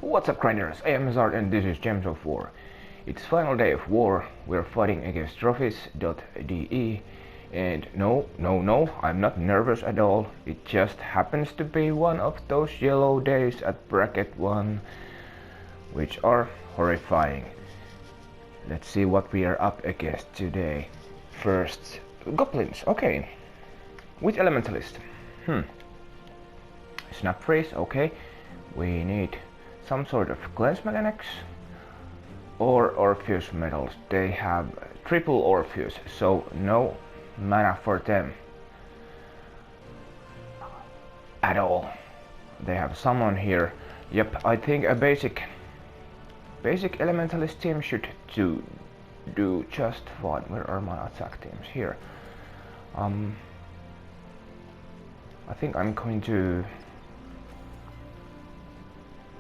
What's up, grinders? I am Hazard and this is Gems of War. It's final day of war. We're fighting against trophies.de and no, I'm not nervous at all. It just happens to be one of those yellow days at bracket 1 which are horrifying. Let's see what we are up against today. First, goblins, okay. With elementalist. Snap freeze, okay. We need some sort of cleanse mechanics or Orpheus medals. They have triple Orpheus, so no mana for them at all. They have someone here. Yep, I think a basic elementalist team should do just fine. Where are my attack teams? Here. I think I'm going to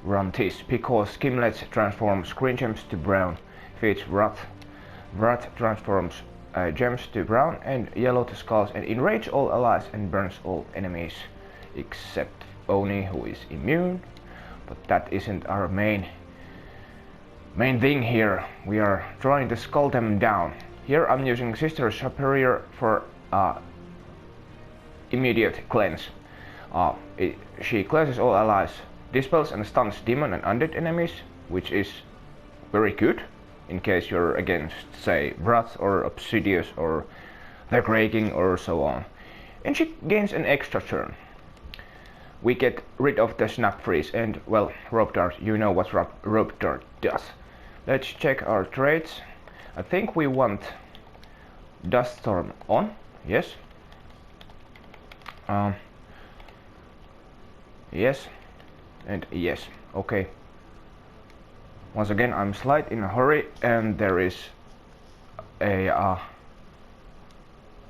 run this because Gimlet transforms green gems to brown, feeds Wrath transforms gems to brown and yellow to skulls, and enrage all allies and burns all enemies except Oni, who is immune, but that isn't our main thing here. We are trying to skull them down. Here I'm using Sister Superior for immediate cleanse. She cleanses all allies, dispels and stuns demon and undead enemies, which is very good in case you're against, say, Wrath or Obsidious or the Grey King or so on. And she gains an extra turn. We get rid of the snap freeze and, well, rope dart, you know what rope dart does. Let's check our traits. I think we want Dust Storm on, yes. Yes. And yes, okay. Once again, I'm slight in a hurry and there is a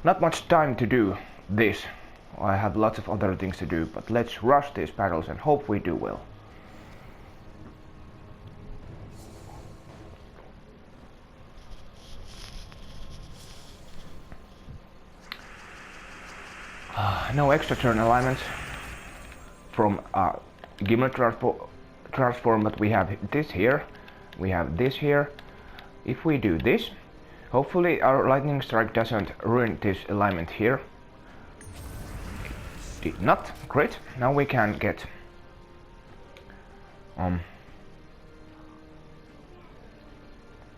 not much time to do this. I have lots of other things to do, but let's rush these battles and hope we do well. No extra turn alignments from Gimlet transform, but we have this here, we have this here. If we do this, hopefully our lightning strike doesn't ruin this alignment here. It did not. Great. Now we can get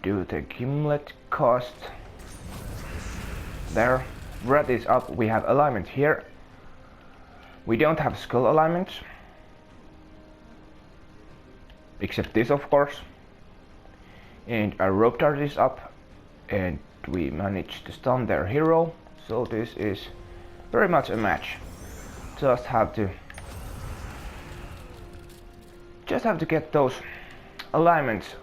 do the Gimlet cost there. Wrath is up. We have alignment here. We don't have skull alignments, except this, of course. And our rope dart is up, and we managed to stun their hero. So this is very much a match. Just have to get those alignments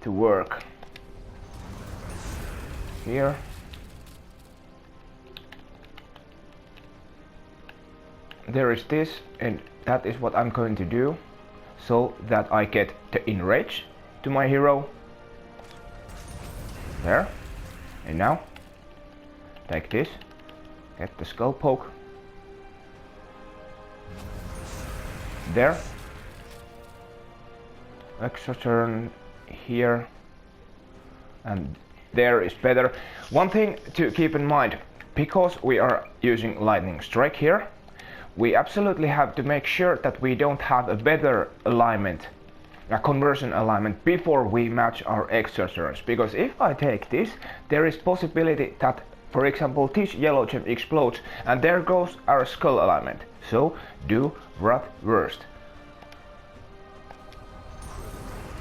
to work. Here. There is this, and that is what I'm going to do, so that I get the enrage to my hero. There. And now, take this, get the skull poke. There. Extra turn here. And there is better. One thing to keep in mind, because we are using lightning strike here, we absolutely have to make sure that we don't have a better alignment, a conversion alignment, before we match our extra turns. Because if I take this, there is possibility that, for example, this yellow gem explodes and there goes our skull alignment. So do Wrath worst.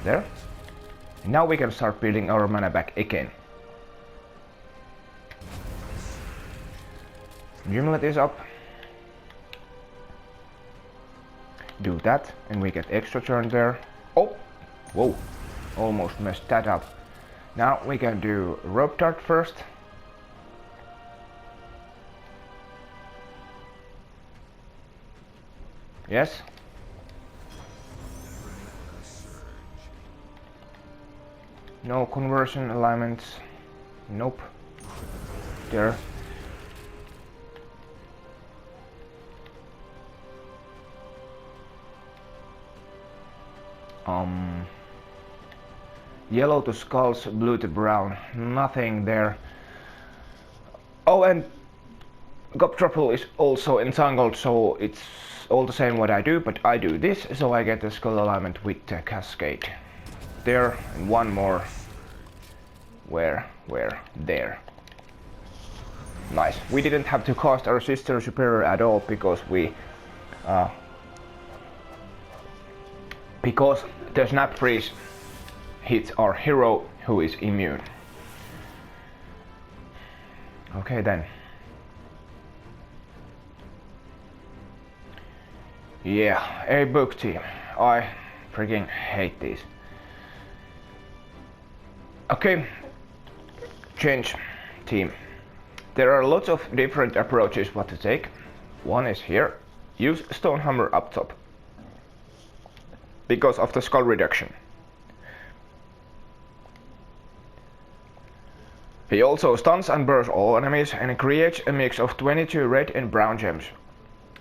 There. Now we can start building our mana back again. Gimlet is up. Do that and we get extra turn there. Oh, whoa, almost messed that up. Now we can do rope dart first. Yes. No conversion alignments. Nope. There. Yellow to skulls, blue to brown. Nothing there. Oh, and Gobtrapple is also entangled, so it's all the same what I do, but I do this, so I get the skull alignment with the cascade. There, and one more. Where? There. Nice. We didn't have to cast our sister superior at all because the snap freeze hits our hero who is immune. Okay then. Yeah, a book team. I freaking hate these. Okay, change team. There are lots of different approaches what to take. One is here. Use Stonehammer up top because of the skull reduction. He also stuns and bursts all enemies and creates a mix of 22 red and brown gems.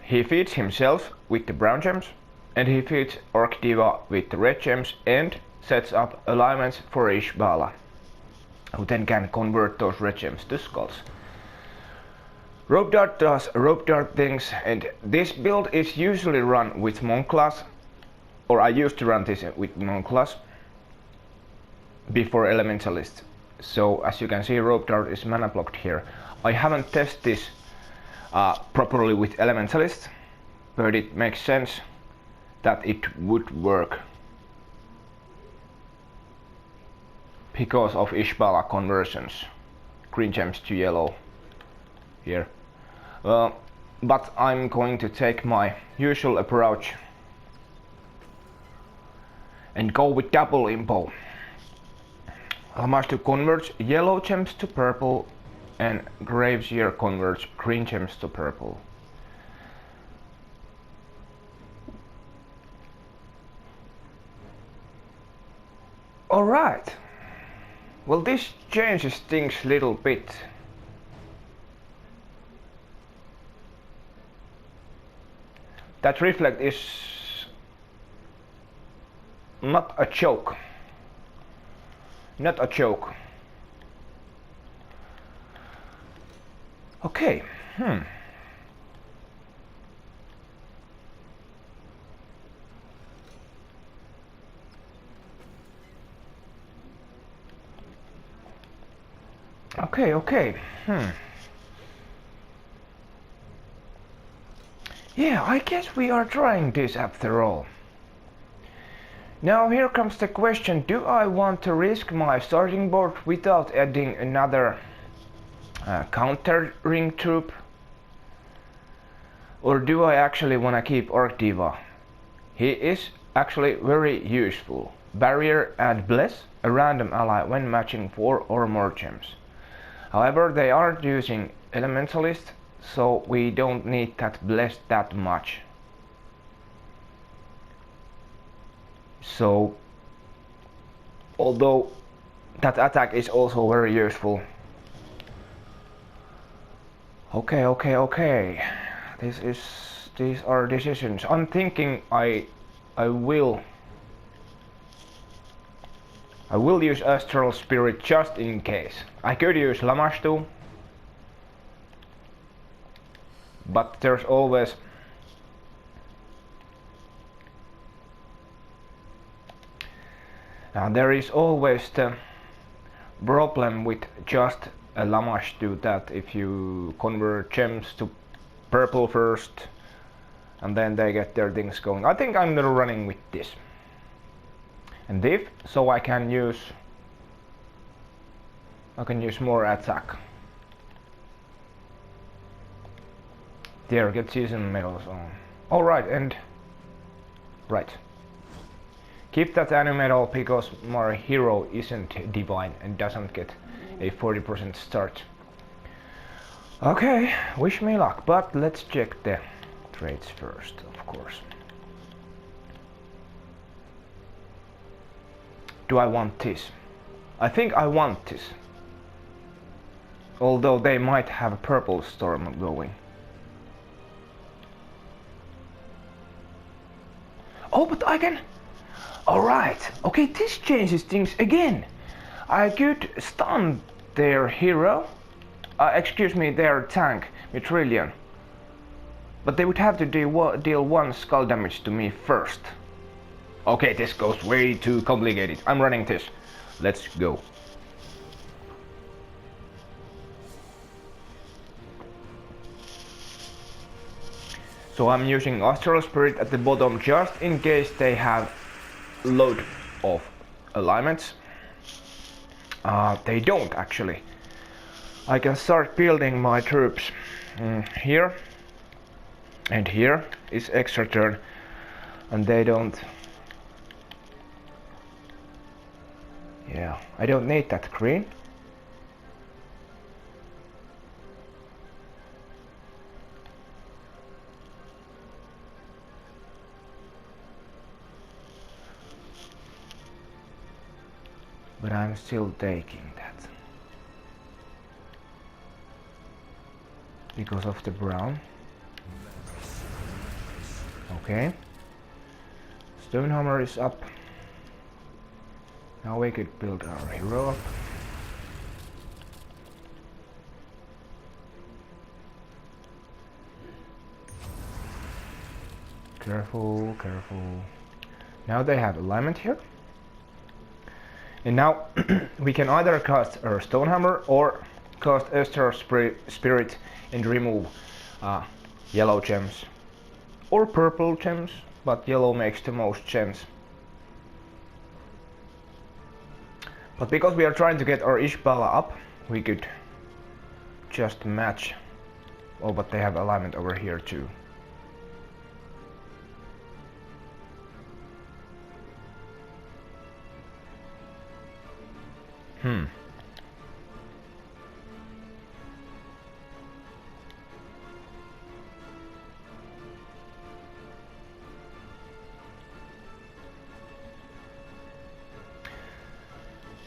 He feeds himself with the brown gems, and he feeds Orc Diva with the red gems and sets up alignments for Ishbala, who then can convert those red gems to skulls. Rope Dart does Rope Dart things, and this build is usually run with Monk class, or I used to run this with Monk class before Elementalist. So as you can see, Rope Dart is mana blocked here. I haven't tested this properly with Elementalist, but it makes sense that it would work because of Ishbala conversions, green gems to yellow here. But I'm going to take my usual approach and go with double impo. Lamashtu converts yellow gems to purple and Graveseer converts green gems to purple. Alright. Well, this changes things a little bit. That reflect is not a joke. Not a joke. Okay. Okay. Yeah, I guess we are trying this after all. Now here comes the question, do I want to risk my starting board without adding another countering troop? Or do I actually want to keep Orc Diva? He is actually very useful. Barrier and Bless, a random ally when matching 4 or more gems. However, they aren't using Elementalist, so we don't need that Bless that much. So, although that attack is also very useful. Okay. These are decisions. I'm thinking I will use Astral Spirit just in case. I could use Lamashtu, but there's always there is always the problem with just a Lamashtu that if you convert gems to purple first and then they get their things going. I think I'm running with this. And Div, so I can use more attack. There, get season medals on. Alright, and right. Keep that anime medal because my hero isn't divine and doesn't get a 40% start. Okay, wish me luck, but let's check the traits first, of course. Do I want this? I think I want this. Although they might have a purple storm going. Oh, but I can... Alright, okay, this changes things again. I could stun their hero, excuse me, their tank, Mitrillion. But they would have to deal 1 skull damage to me first. Okay, this goes way too complicated. I'm running this. Let's go. So I'm using Astral Spirit at the bottom just in case they have load of alignments. They don't actually. I can start building my troops here, and here is extra turn, and they don't. Yeah, I don't need that green. But I'm still taking that. Because of the brown. Okay. Stonehammer is up. Now we could build our hero up. Careful, careful. Now they have alignment here. And now we can either cast our Stonehammer or cast Astral Spirit and remove yellow gems. Or purple gems, but yellow makes the most sense. But because we are trying to get our Ishbala up, we could just match. Oh, but they have alignment over here too.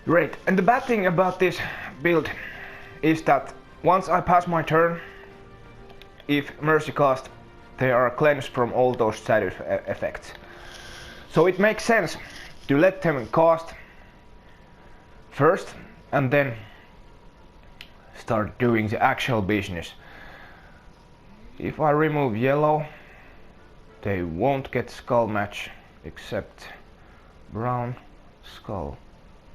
Great, and the bad thing about this build is that once I pass my turn, if Mercy cast, they are cleansed from all those status effects. So it makes sense to let them cast first and then start doing the actual business. If I remove yellow, they won't get skull match except brown skull.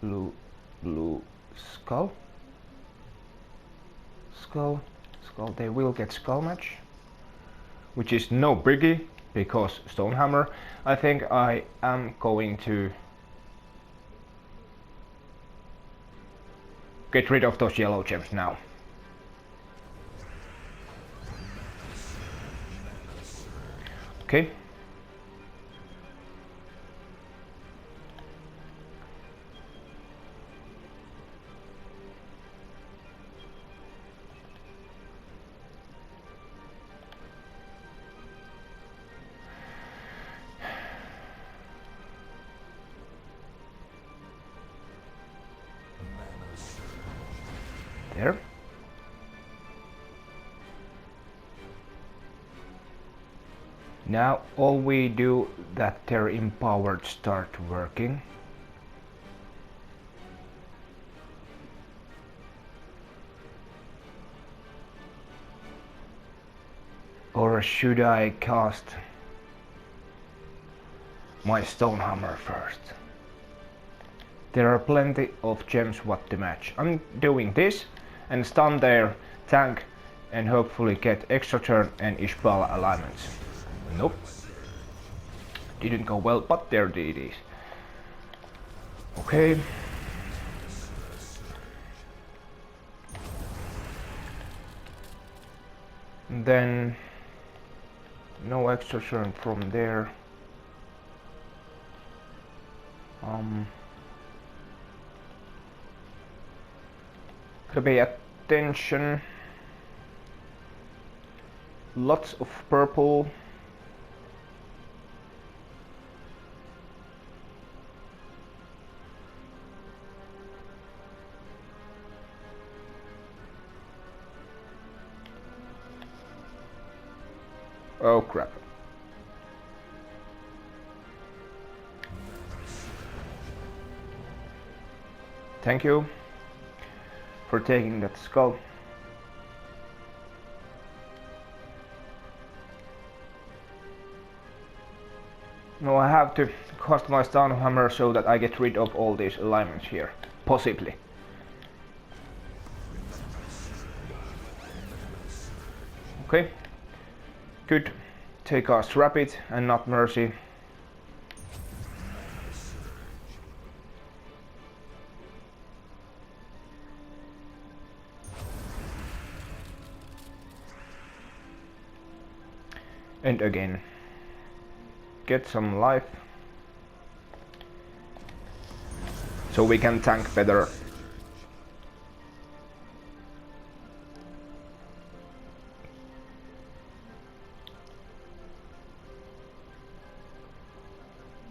Blue skull, they will get skull match, which is no biggie because Stonehammer. I think I am going to get rid of those yellow gems now. Okay. There. Now all we do that their empowered start working. Or should I cast my Stonehammer first? There are plenty of gems what to match. I'm doing this and stun their tank and hopefully get extra turn and Ishbala alignments. Nope. Didn't go well, but they're DDs. Okay. And then no extra turn from there. Gotta pay attention. Lots of purple. Oh crap. Thank you for taking that skull. No, I have to cast my stun hammer so that I get rid of all these alignments here. Possibly. Okay. Good. Take us rapid and not mercy. And again. Get some life. So we can tank better.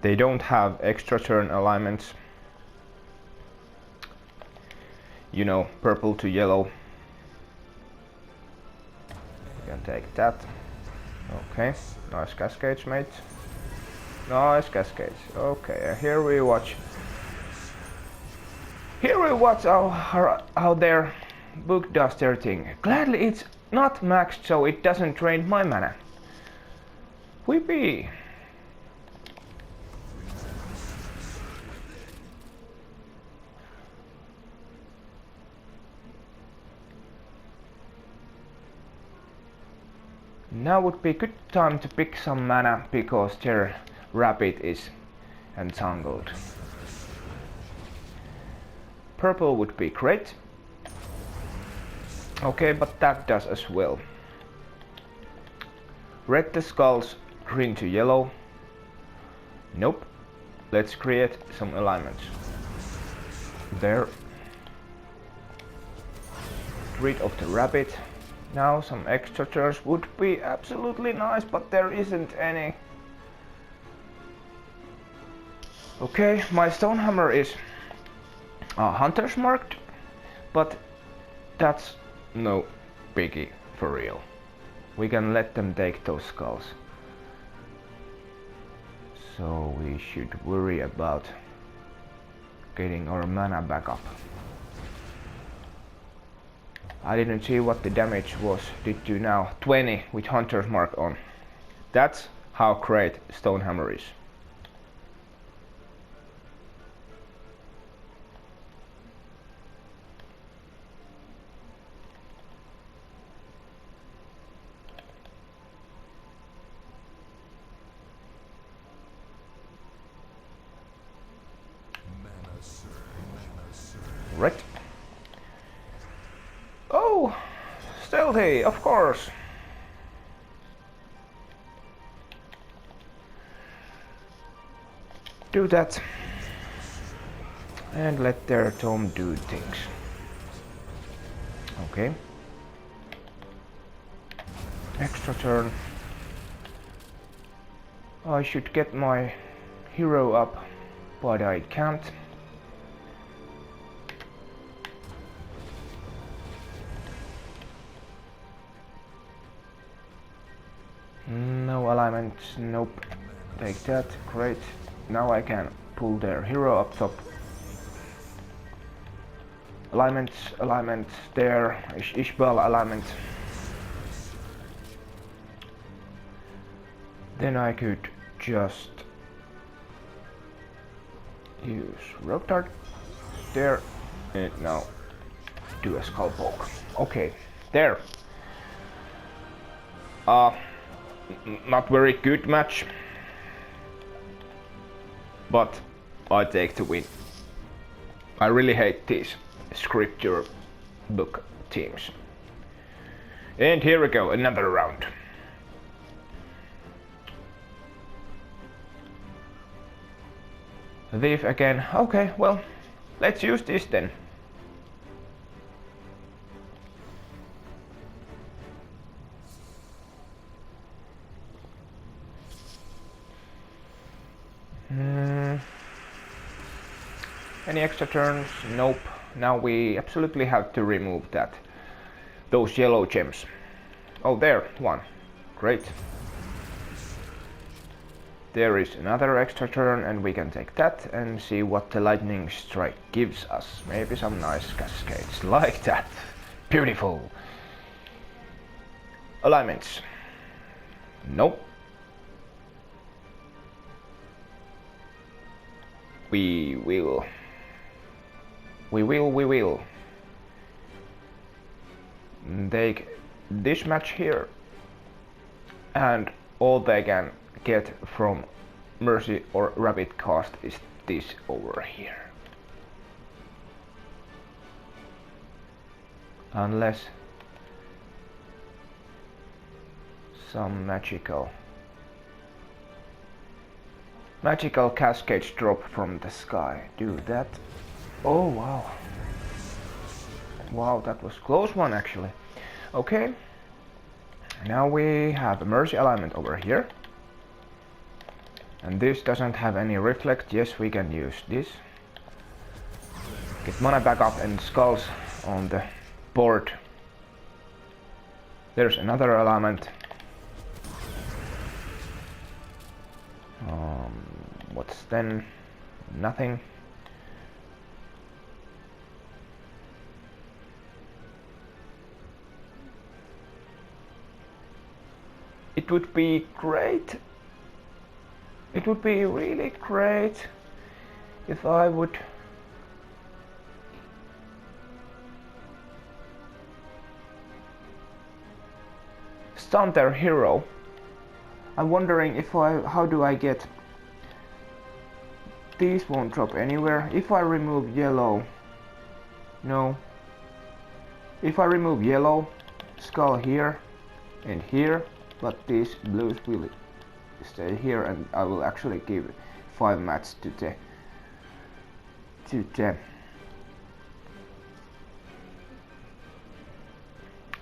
They don't have extra turn alignments. You know, purple to yellow. You can take that. Okay, nice cascades, mate. Nice cascades. Okay, here we watch. Here we watch how their book does their thing. Gladly it's not maxed, so it doesn't drain my mana. Whippy. Now would be a good time to pick some mana because their rapid is entangled. Purple would be great. Okay, but that does as well. Red the skulls, green to yellow. Nope. Let's create some alignments. There. Rid of the rabbit. Now some extra turns would be absolutely nice, but there isn't any. Okay, my stone hammer is hunter's marked, but that's no biggie for real. We can let them take those skulls. So we should worry about getting our mana back up. I didn't see what the damage was. Did you now? 20 with hunter's mark on. That's how great stone hammer is. Right. Oh, stealthy, of course. Do that. And let their tome do things. Okay. Extra turn. I should get my hero up, but I can't. No alignments, nope. Take that, great. Now I can pull their hero up top. Alignments there, Ishbal alignment. Then I could just use Rogue Dart there, and now do a Skull Poke. Okay, there. Not very good match, but I take the win. I really hate these scripture book teams. And here we go, another round. Thief again. Okay, well, let's use this then. Any extra turns? Nope. Now we absolutely have to remove that. Those yellow gems. Oh, there, one. Great. There is another extra turn and we can take that and see what the lightning strike gives us. Maybe some nice cascades like that. Beautiful. Alignments. Nope. We will take this match here, and all they can get from Mercy or Rapid Cast is this over here. Unless some magical cascades drop from the sky. Do that. Oh wow. Wow, that was a close one actually. Okay. Now we have a Mercy alignment over here. And this doesn't have any reflect. Yes, we can use this. Get mana back up and skulls on the board. There's another alignment. What's then? Nothing. It would be great. It would be really great if I would stun their hero. I'm wondering if how do I get these won't drop anywhere. If I remove yellow, no. If I remove yellow, skull here and here, but these blues will stay here, and I will actually give 5 mats to the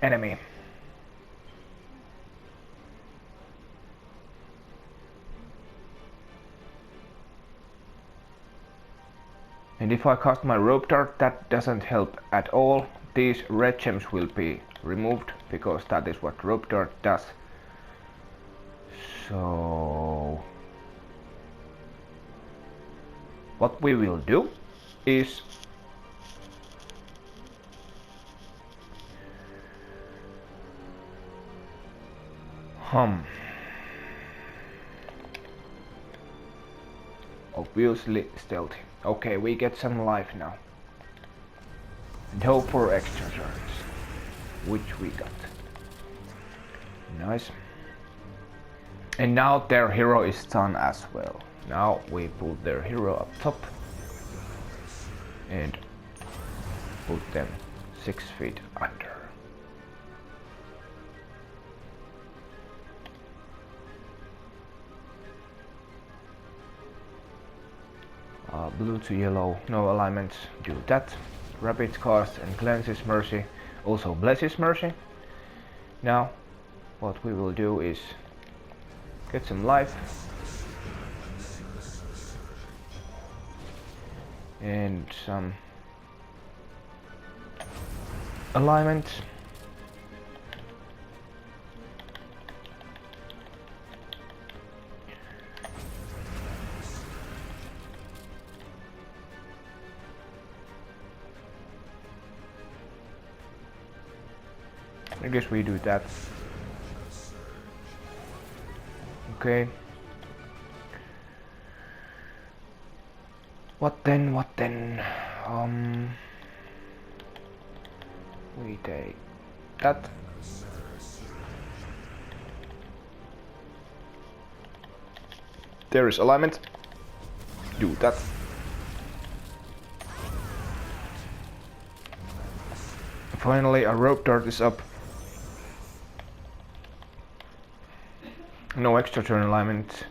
enemy. And if I cast my rope dart, that doesn't help at all. These red gems will be removed because that is what rope dart does. So what we will do is obviously stealthy. Okay, we get some life now. And hope for extra turns, which we got. Nice. And now their hero is done as well. Now we put their hero up top and put them 6 feet under. Blue to yellow, no alignments, do that. Rapid Cast and cleanses Mercy, also blesses Mercy. Now what we will do is get some life and some alignment. I guess we do that. Okay. What then? We take that. There is alignment. Do that. Finally, a rope dart is up. No extra turn alignment.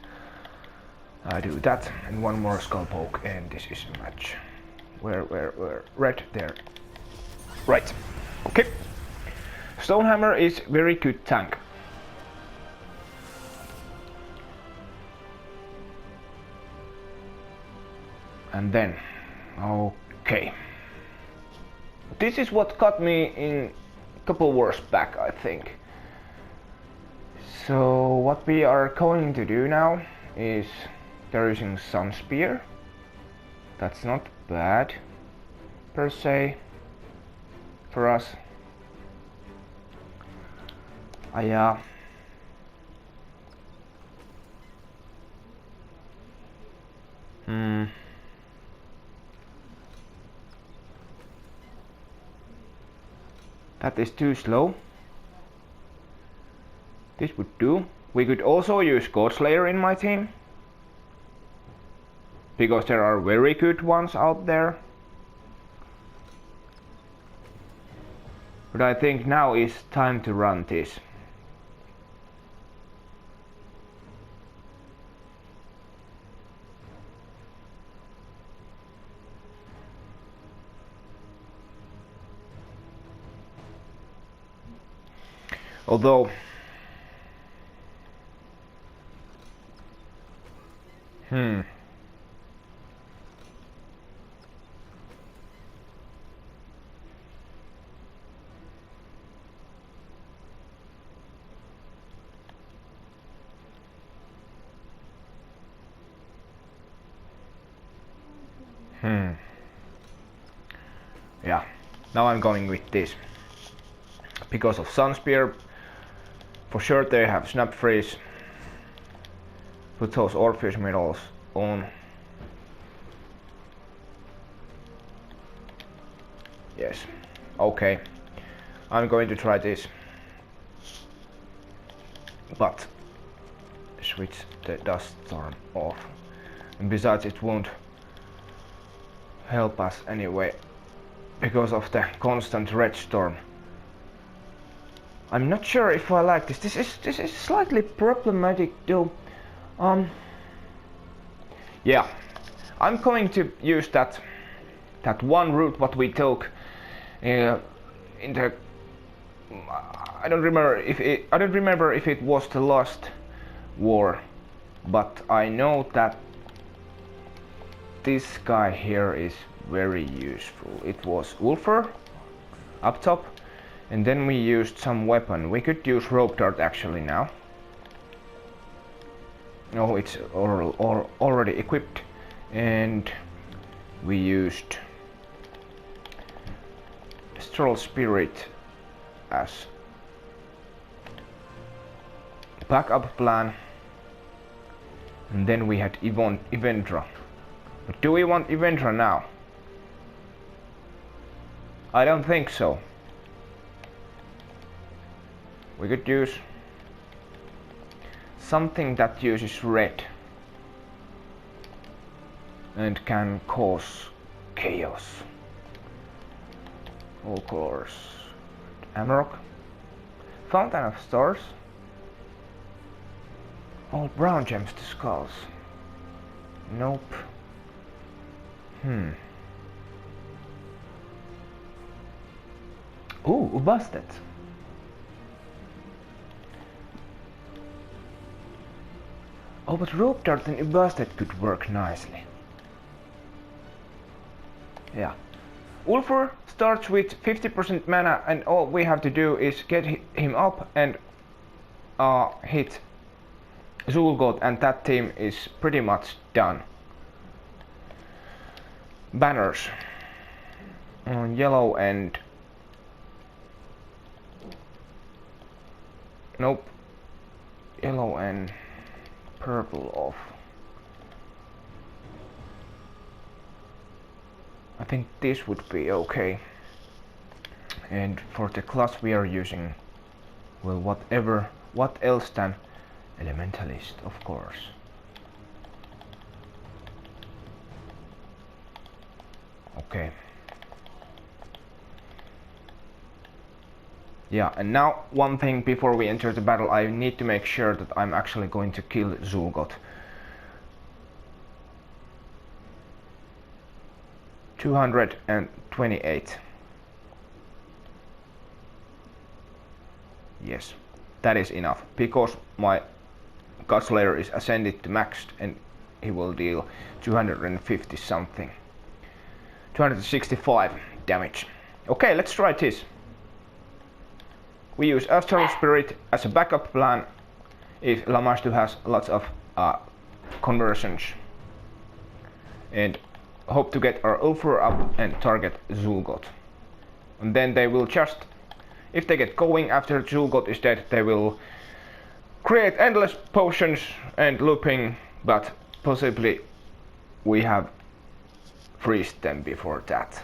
I do that, and one more skull poke, and this is a match. Where? Red there. Right. Okay. Stonehammer is very good tank. And then, okay. This is what got me in a couple wars back, I think. So what we are going to do now is they're using Sun Spear. That's not bad per se for us. Yeah. That is too slow. This would do. We could also use Godslayer in my team, because there are very good ones out there. But I think now is time to run this. Although yeah, now I'm going with this. Because of Sun Spear, for sure they have Snap Freeze. Put those Orpheus medals on. Yes, okay. I'm going to try this. But switch the Dust Storm off. And besides, it won't help us anyway because of the constant red storm. I'm not sure if I like this. This is slightly problematic though. Yeah, I'm going to use that one route what we took in the. I don't remember if it was the Lost War, but I know that this guy here is very useful. It was Ulfr up top, and then we used some weapon. We could use Rope Dart actually now. No, it's already equipped, and we used Astral Spirit as backup plan, and then we had Evendra. But do we want Evendra now? I don't think so. We could use something that uses red and can cause chaos. All colors. Amarok. Fountain of Stars. All brown gems to skulls. Nope. Ooh, Ubastet. Oh, but Rope Dart and Ubastet could work nicely. Yeah. Ulfr starts with 50% mana, and all we have to do is get him up and hit Zul'Gott, and that team is pretty much done. Banners. Yellow and... Nope. Yellow and purple off. I think this would be okay. And for the class we are using, well, what else than Elementalist, of course. Okay. Yeah, and now one thing before we enter the battle, I need to make sure that I'm actually going to kill Zul'Gott. 228. Yes, that is enough, because my Godslayer is ascended to maxed and he will deal 250 something. 265 damage. Okay, let's try this. We use Astral Spirit as a backup plan if Lamashtu has lots of conversions and hope to get our Ulfur up and target Zul'Gott. And then they will just, if they get going after Zul'Gott is dead, they will create endless potions and looping, but possibly we have freezed them before that.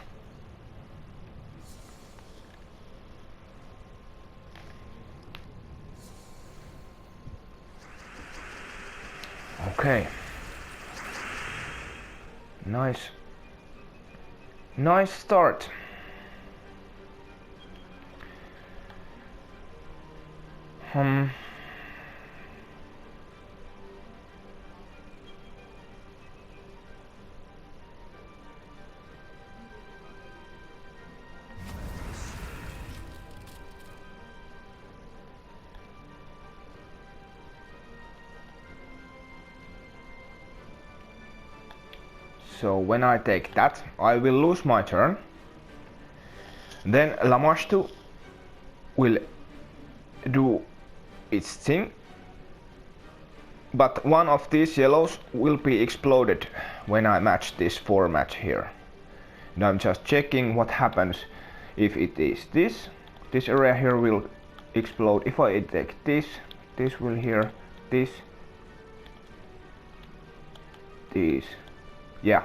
Okay. Nice start. So when I take that, I will lose my turn. Then Lamashtu will do its thing. But one of these yellows will be exploded when I match this 4 match here. And I'm just checking what happens if it is this. This area here will explode. If I take this, this will here, this. Yeah,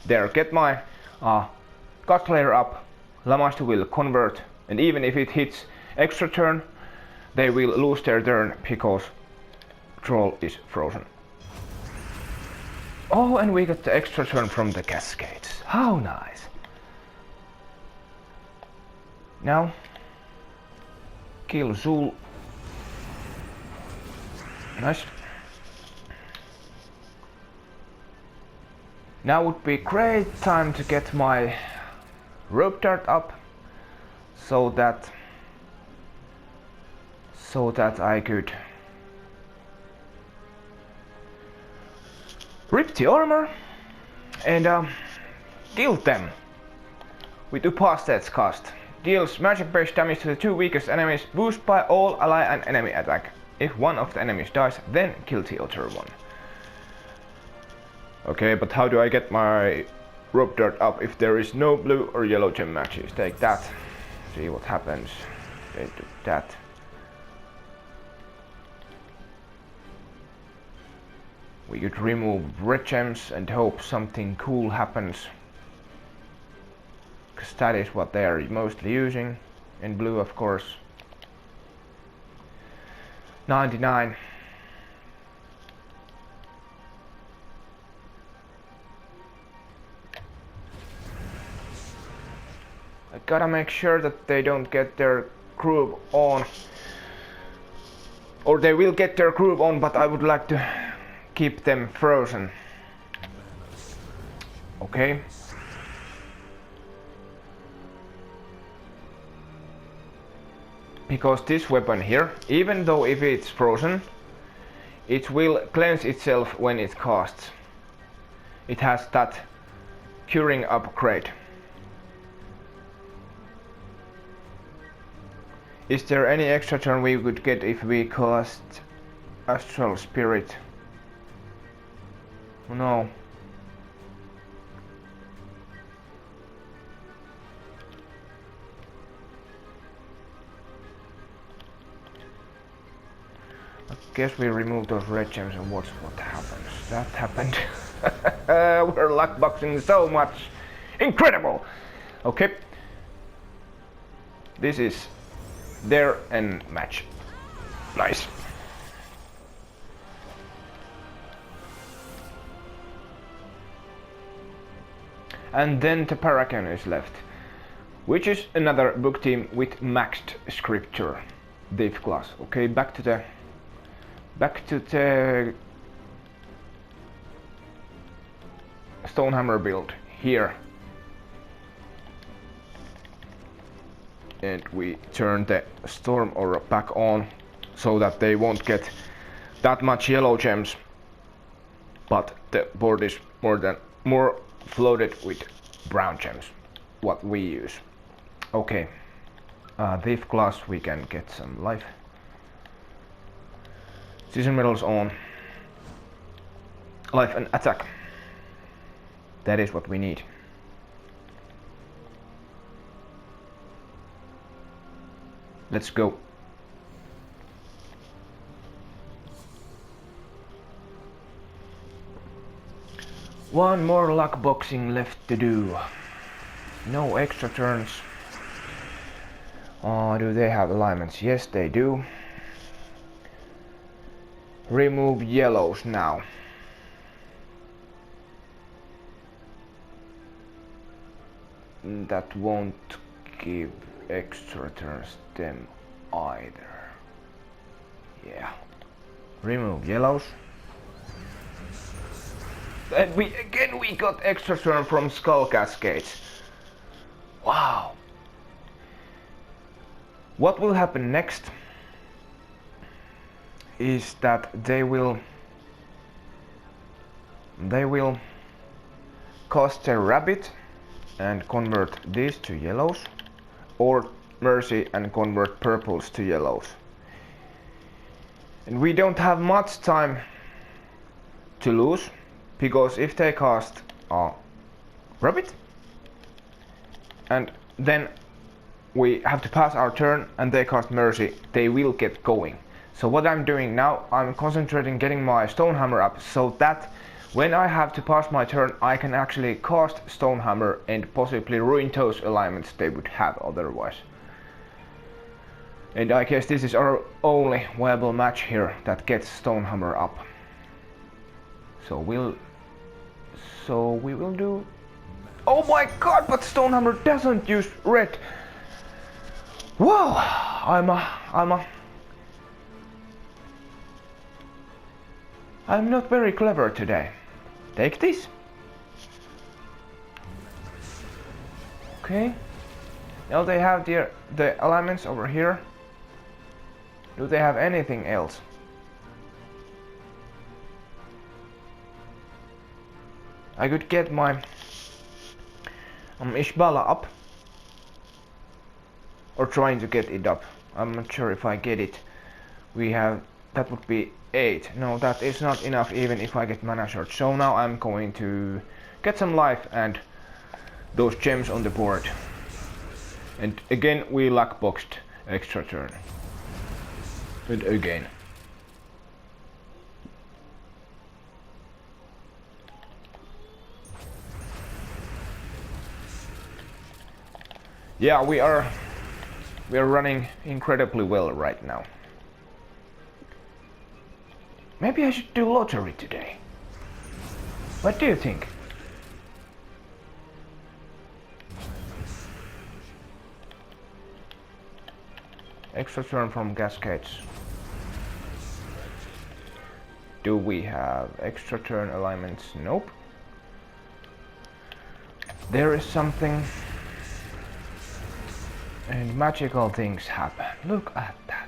there, get my God Slayer up, Lamashtu will convert, and even if it hits extra turn, they will lose their turn because Troll is frozen. Oh, and we got the extra turn from the Cascades. How nice. Now, kill Zul. Nice. Now would be great time to get my rope dart up so that I could rip the armor and kill them with Upastat's cast. Deals magic based damage to the 2 weakest enemies, boost by all ally and enemy attack. If one of the enemies dies, then kill the other one. Okay, but how do I get my rope dart up if there is no blue or yellow gem matches? Take that. See what happens. They do that. We could remove red gems and hope something cool happens. Because that is what they are mostly using. In blue, of course. 99. I gotta make sure that they don't get their groove on. Or they will get their groove on, but I would like to keep them frozen. Okay. Because this weapon here, even though if it's frozen, it will cleanse itself when it casts. It has that curing upgrade. Is there any extra turn we could get if we cast Astral Spirit? No. I guess we remove those red gems and watch what happens. That happened. We're luckboxing so much. Incredible! Okay. This is there and match. Nice. And then the Paragon is left, which is another book team with maxed scripture, Thief class. Okay, back to the Stonehammer build here. And we turn the Storm Aura back on so that they won't get that much yellow gems, but the board is more flooded with brown gems, what we use. Okay, Thief class, we can get some life. Season medals on. life and attack. That is what we need. Let's go. One more luck boxing left to do. No extra turns. Do they have alignments? Yes, they do. Remove yellows now. That won't give extra turns them either. Yeah. Remove yellows. And we got extra turn from Skull Cascades. Wow. What will happen next is that they will cast a rabbit and convert these to yellows, or Mercy and convert purples to yellows. And we don't have much time to lose, because if they cast rabbit and then we have to pass our turn and they cast Mercy, they will get going. So what I'm doing now, I'm concentrating getting my Stonehammer up so that when I have to pass my turn, I can actually cast Stonehammer and possibly ruin those alignments they would have otherwise. And I guess this is our only viable match here that gets Stonehammer up. So we will do... Oh my god, but Stonehammer doesn't use red! Wow, I'm not very clever today. Take this. Okay. Now they have the alignments over here. Do they have anything else? I could get my Ishbala up. Or trying to get it up. I'm not sure if I get it. We have... that would be 8. No, that is not enough even if I get mana short. So now I'm going to get some life and those gems on the board. And again we luck boxed extra turn. And again. Yeah, we are running incredibly well right now. Maybe I should do lottery today. What do you think? Extra turn from Cascades. Do we have extra turn alignments? Nope. There is something. And magical things happen. Look at that.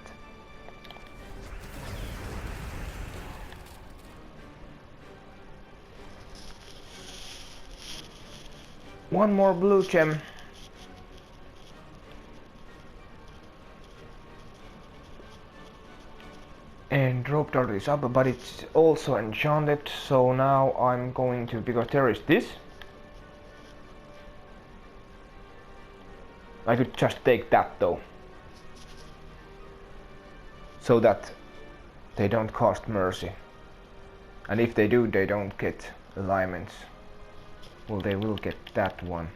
One more blue gem. And Rope Dart is up, but it's also enchanted, so now I'm going to, because there is this. I could just take that though. So that they don't cost Mercy. And if they do, they don't get alignments. Well, they will get that one.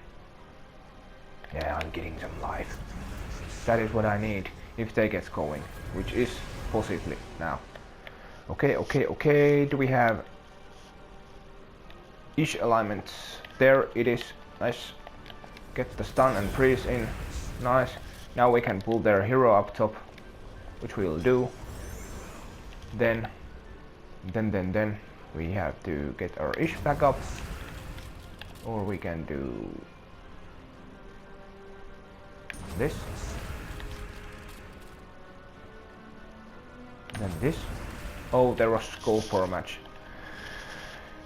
Yeah, I'm getting some life. That is what I need if they get going, which is possibly now. Okay. Do we have Ish alignments? There it is. Nice. Get the stun and freeze in. Nice. Now we can pull their hero up top, which we will do. Then we have to get our Ish back up. Or we can do this. Then this. Oh, there was scope for a match.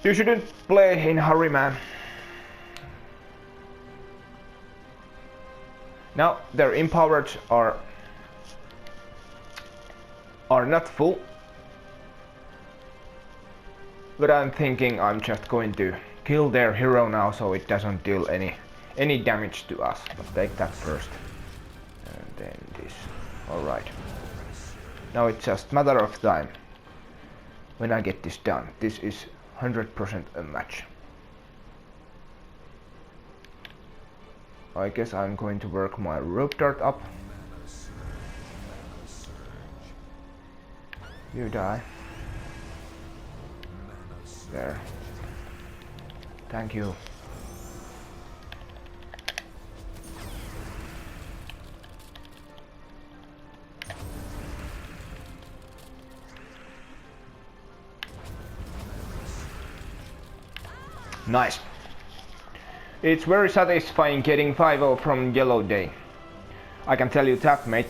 You shouldn't play in hurry, man. Now their empowered are not full. But I'm thinking I'm just going to kill their hero now so it doesn't deal any damage to us. But take that first. And then this. Alright. Now it's just matter of time when I get this done. This is 100% a match. I guess I'm going to work my rope dart up. You die. There. Thank you. Nice. It's very satisfying getting 5-0 from Yellow Day. I can tell you that, mate.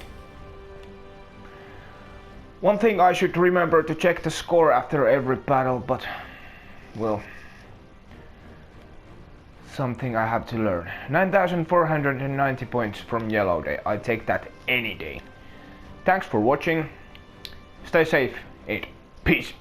One thing I should remember to check the score after every battle, but well, something I have to learn. 9,490 points from Yellow Day. I take that any day. Thanks for watching. Stay safe and peace.